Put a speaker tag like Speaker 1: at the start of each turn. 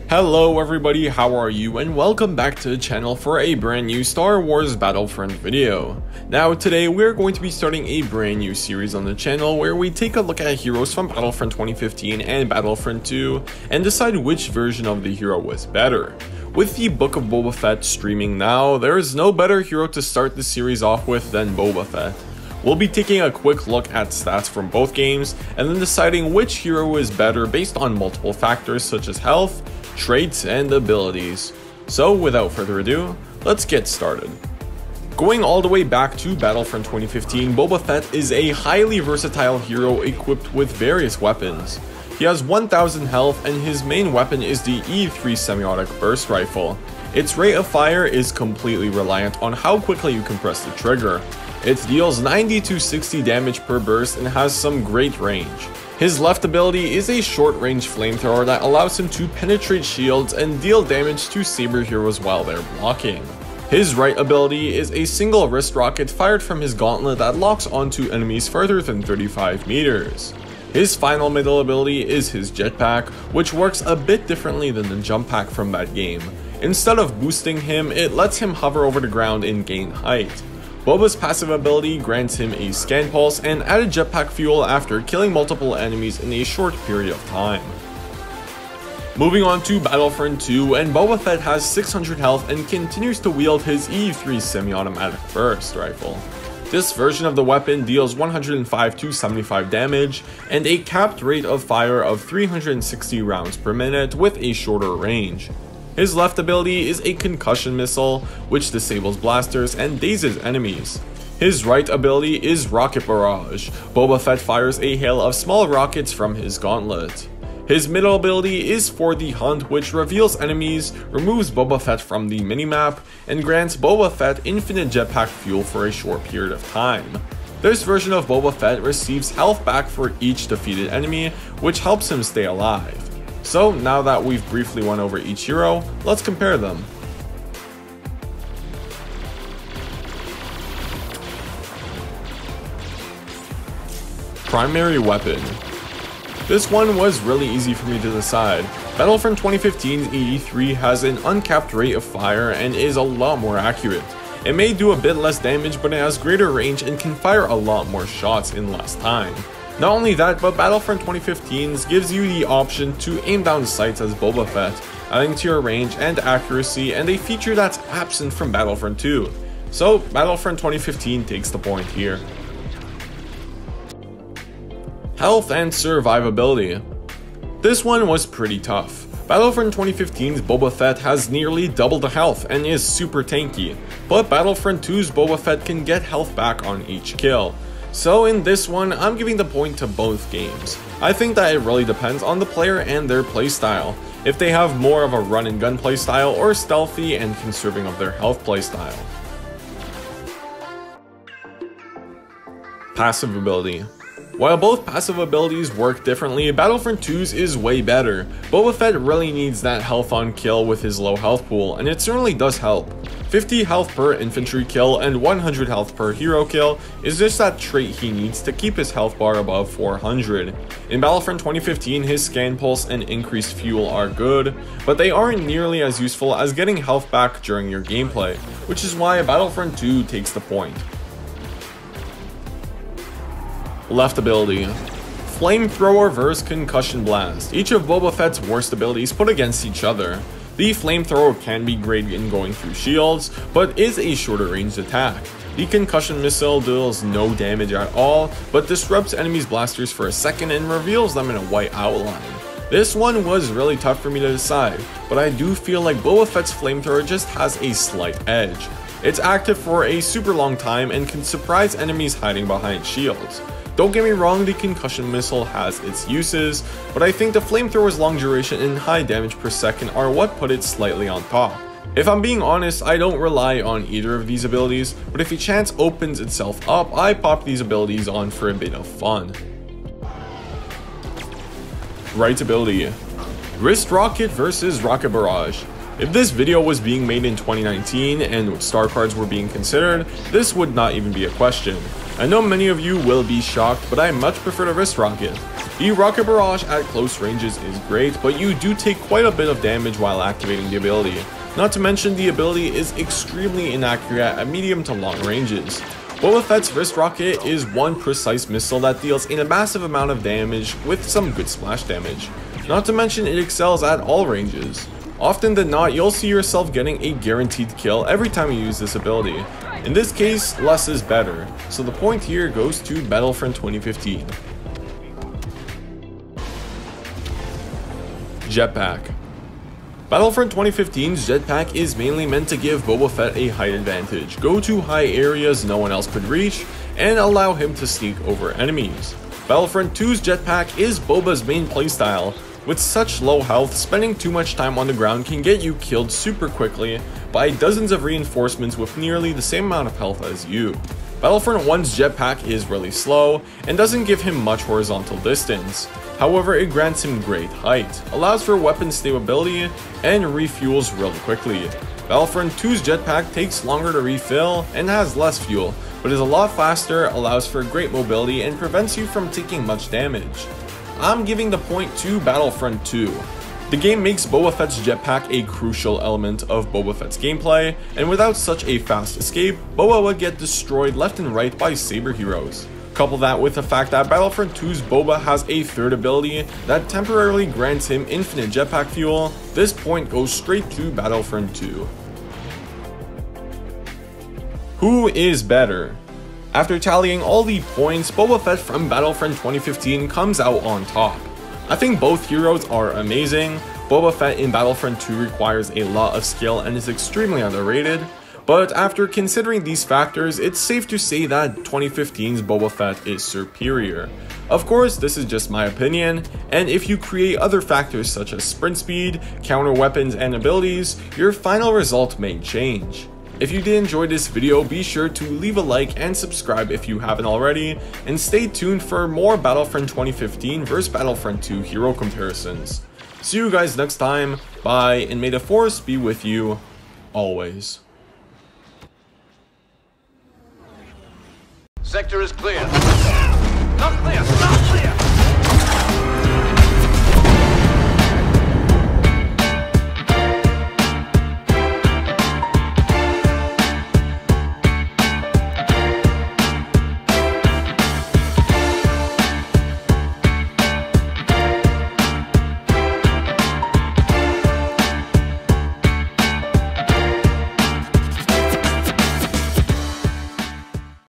Speaker 1: Hello everybody, how are you, and welcome back to the channel for a brand new Star Wars Battlefront video. Now today we're going to be starting a brand new series on the channel where we take a look at heroes from Battlefront 2015 and Battlefront 2 and decide which version of the hero was better. With the Book of Boba Fett streaming now, there is no better hero to start the series off with than Boba Fett. We'll be taking a quick look at stats from both games and then deciding which hero is better based on multiple factors such as health, traits, and abilities. So without further ado, let's get started. Going all the way back to Battlefront 2015, Boba Fett is a highly versatile hero equipped with various weapons. He has 1000 health and his main weapon is the E3 semi-automatic burst rifle. Its rate of fire is completely reliant on how quickly you can press the trigger. It deals 90 to 60 damage per burst and has some great range. His left ability is a short-range flamethrower that allows him to penetrate shields and deal damage to saber heroes while they're blocking. His right ability is a single wrist rocket fired from his gauntlet that locks onto enemies further than 35 meters. His final middle ability is his Jetpack, which works a bit differently than the jump pack from that game. Instead of boosting him, it lets him hover over the ground and gain height. Boba's passive ability grants him a scan pulse and added jetpack fuel after killing multiple enemies in a short period of time. Moving on to Battlefront 2, and Boba Fett has 600 health and continues to wield his E3 semi-automatic burst rifle. This version of the weapon deals 105 to 75 damage and a capped rate of fire of 360 rounds per minute with a shorter range. His left ability is a concussion missile, which disables blasters and dazes enemies. His right ability is Rocket Barrage. Boba Fett fires a hail of small rockets from his gauntlet. His middle ability is For the Hunt, which reveals enemies, removes Boba Fett from the minimap, and grants Boba Fett infinite jetpack fuel for a short period of time. This version of Boba Fett receives health back for each defeated enemy, which helps him stay alive. So now that we've briefly went over each hero, let's compare them. Primary weapon. This one was really easy for me to decide. Battlefront 2015's E3 has an uncapped rate of fire and is a lot more accurate. It may do a bit less damage, but it has greater range and can fire a lot more shots in less time. Not only that, but Battlefront 2015's gives you the option to aim down sights as Boba Fett, adding to your range and accuracy, and a feature that's absent from Battlefront 2. So Battlefront 2015 takes the point here. Health and survivability. This one was pretty tough. Battlefront 2015's Boba Fett has nearly double the health and is super tanky, but Battlefront 2's Boba Fett can get health back on each kill. So in this one, I'm giving the point to both games. I think that it really depends on the player and their playstyle. If they have more of a run and gun playstyle or stealthy and conserving of their health playstyle. Passive ability. While both passive abilities work differently, Battlefront 2's is way better. Boba Fett really needs that health on kill with his low health pool, and it certainly does help. 50 health per infantry kill and 100 health per hero kill is just that trait he needs to keep his health bar above 400. In Battlefront 2015, his scan pulse and increased fuel are good, but they aren't nearly as useful as getting health back during your gameplay, which is why Battlefront 2 takes the point. Left ability. Flamethrower vs Concussion Blast. Each of Boba Fett's worst abilities put against each other. The flamethrower can be great in going through shields, but is a shorter ranged attack. The concussion missile deals no damage at all, but disrupts enemies' blasters for a second and reveals them in a white outline. This one was really tough for me to decide, but I do feel like Boba Fett's flamethrower just has a slight edge. It's active for a super long time and can surprise enemies hiding behind shields. Don't get me wrong, the concussion missile has its uses, but I think the flamethrower's long duration and high damage per second are what put it slightly on top. If I'm being honest, I don't rely on either of these abilities, but if a chance opens itself up, I pop these abilities on for a bit of fun. Right ability. Wrist Rocket vs Rocket Barrage. If this video was being made in 2019 and star cards were being considered, this would not even be a question. I know many of you will be shocked, but I much prefer the wrist rocket. The rocket barrage at close ranges is great, but you do take quite a bit of damage while activating the ability. Not to mention the ability is extremely inaccurate at medium to long ranges. Boba Fett's wrist rocket is one precise missile that deals in a massive amount of damage with some good splash damage. Not to mention it excels at all ranges. Often than not, you'll see yourself getting a guaranteed kill every time you use this ability. In this case, less is better, so the point here goes to Battlefront 2015. Jetpack. Battlefront 2015's Jetpack is mainly meant to give Boba Fett a height advantage, go to high areas no one else could reach, and allow him to sneak over enemies. Battlefront 2's Jetpack is Boba's main playstyle. With such low health, spending too much time on the ground can get you killed super quickly by dozens of reinforcements with nearly the same amount of health as you. Battlefront 1's Jetpack is really slow and doesn't give him much horizontal distance. However, it grants him great height, allows for weapon stability, and refuels really quickly. Battlefront 2's Jetpack takes longer to refill and has less fuel, but is a lot faster, allows for great mobility, and prevents you from taking much damage. I'm giving the point to Battlefront 2. The game makes Boba Fett's jetpack a crucial element of Boba Fett's gameplay, and without such a fast escape, Boba would get destroyed left and right by Saber heroes. Couple that with the fact that Battlefront 2's Boba has a third ability that temporarily grants him infinite jetpack fuel, this point goes straight to Battlefront 2. Who is better? After tallying all the points, Boba Fett from Battlefront 2015 comes out on top. I think both heroes are amazing. Boba Fett in Battlefront 2 requires a lot of skill and is extremely underrated, but after considering these factors, it's safe to say that 2015's Boba Fett is superior. Of course, this is just my opinion, and if you create other factors such as sprint speed, counter weapons, and abilities, your final result may change. If you did enjoy this video, be sure to leave a like and subscribe if you haven't already, and stay tuned for more Battlefront 2015 vs Battlefront 2 hero comparisons. See you guys next time, bye, and may the Force be with you, always.
Speaker 2: Sector is clear. Not clear, not clear!